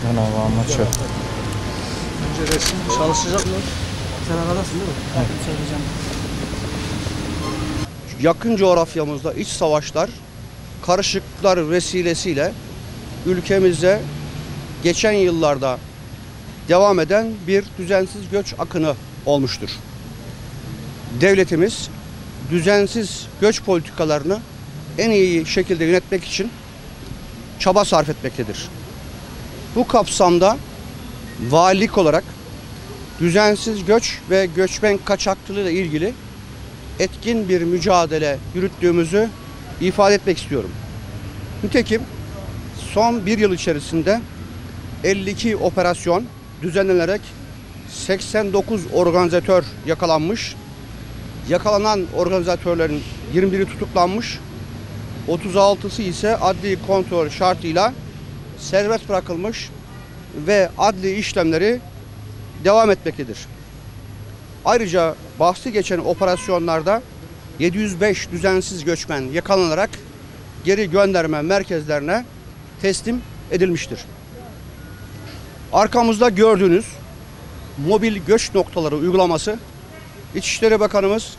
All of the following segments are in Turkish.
Cenab-ı amaç yok. Önce resim çalışacak mı? Sen aradasın değil mi? Evet. Söyleyeceğim. Yakın coğrafyamızda iç savaşlar, karışıklıklar vesilesiyle ülkemizde geçen yıllarda devam eden bir düzensiz göç akını olmuştur. Devletimiz düzensiz göç politikalarını en iyi şekilde yönetmek için çaba sarf etmektedir. Bu kapsamda valilik olarak düzensiz göç ve göçmen kaçakçılığı ile ilgili etkin bir mücadele yürüttüğümüzü ifade etmek istiyorum. Nitekim son bir yıl içerisinde 52 operasyon düzenlenerek 89 organizatör yakalanmış. Yakalanan organizatörlerin 21'i tutuklanmış, 36'sı ise adli kontrol şartıyla serbest bırakılmış ve adli işlemleri devam etmektedir. Ayrıca bahsi geçen operasyonlarda 705 düzensiz göçmen yakalanarak geri gönderme merkezlerine teslim edilmiştir. Arkamızda gördüğünüz mobil göç noktaları uygulaması İçişleri Bakanımız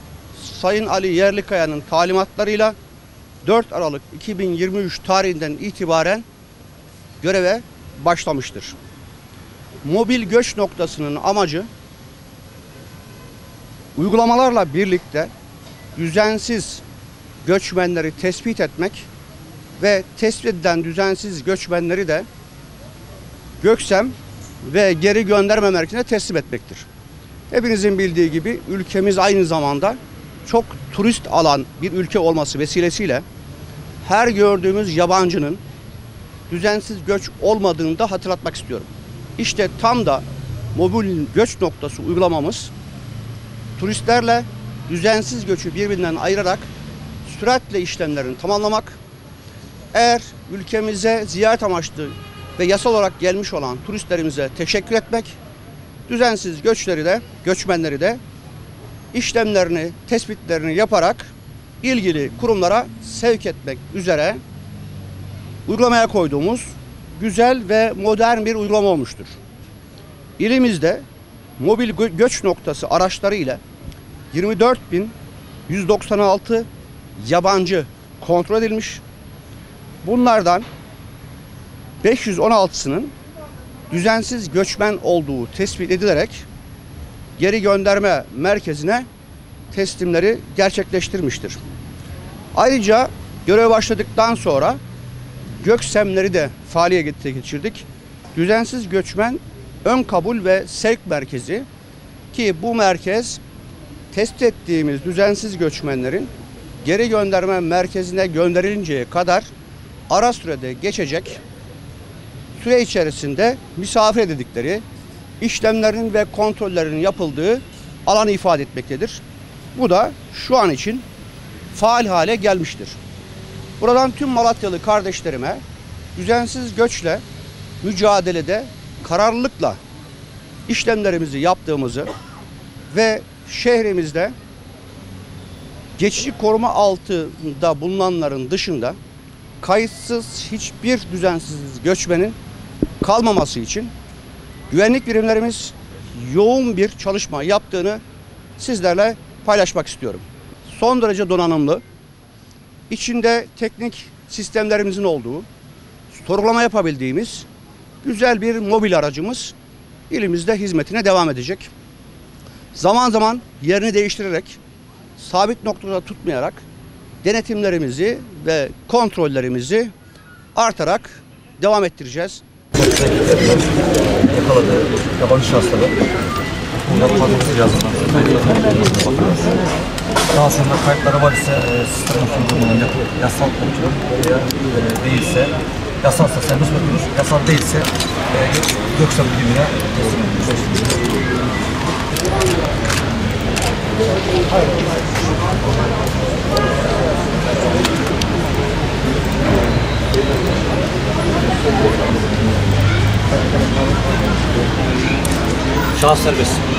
Sayın Ali Yerlikaya'nın talimatlarıyla 4 Aralık 2023 tarihinden itibaren göreve başlamıştır. Mobil göç noktasının amacı uygulamalarla birlikte düzensiz göçmenleri tespit etmek ve tespit edilen düzensiz göçmenleri de Göksem ve geri gönderme merkezine teslim etmektir. Hepinizin bildiği gibi ülkemiz aynı zamanda çok turist alan bir ülke olması vesilesiyle her gördüğümüz yabancının düzensiz göç olmadığını da hatırlatmak istiyorum. İşte tam da mobil göç noktası uygulamamız turistlerle düzensiz göçü birbirinden ayırarak süratle işlemlerini tamamlamak, eğer ülkemize ziyaret amaçlı ve yasal olarak gelmiş olan turistlerimize teşekkür etmek, düzensiz göçmenleri de işlemlerini, tespitlerini yaparak ilgili kurumlara sevk etmek üzere uygulamaya koyduğumuz güzel ve modern bir uygulama olmuştur. İlimizde mobil göç noktası araçları ile 24.196 yabancı kontrol edilmiş. Bunlardan 516'sının düzensiz göçmen olduğu tespit edilerek geri gönderme merkezine teslimleri gerçekleştirmiştir. Ayrıca göreve başladıktan sonra Göksemleri de faaliyete geçirdik. Düzensiz göçmen ön kabul ve sevk merkezi, ki bu merkez tespit ettiğimiz düzensiz göçmenlerin geri gönderme merkezine gönderilinceye kadar ara sürede geçecek süre içerisinde misafir edildikleri, işlemlerin ve kontrollerinin yapıldığı alanı ifade etmektedir. Bu da şu an için faal hale gelmiştir. Buradan tüm Malatyalı kardeşlerime düzensiz göçle mücadelede kararlılıkla işlemlerimizi yaptığımızı ve şehrimizde geçici koruma altında bulunanların dışında kayıtsız hiçbir düzensiz göçmenin kalmaması için güvenlik birimlerimiz yoğun bir çalışma yaptığını sizlerle paylaşmak istiyorum. Son derece donanımlı, içinde teknik sistemlerimizin olduğu, sorgulama yapabildiğimiz güzel bir mobil aracımız ilimizde hizmetine devam edecek. Zaman zaman yerini değiştirerek, sabit noktada tutmayarak denetimlerimizi ve kontrollerimizi artarak devam ettireceğiz. Yakaladığı yabancı şahısları yapmadığımız cihazından daha sonra kayıtları var ise sistem sunduğunun yasal değilse, yasalsa servis bakıyoruz, yasal değilse Göksem birimine teslim ediyoruz. Şahıs serbest.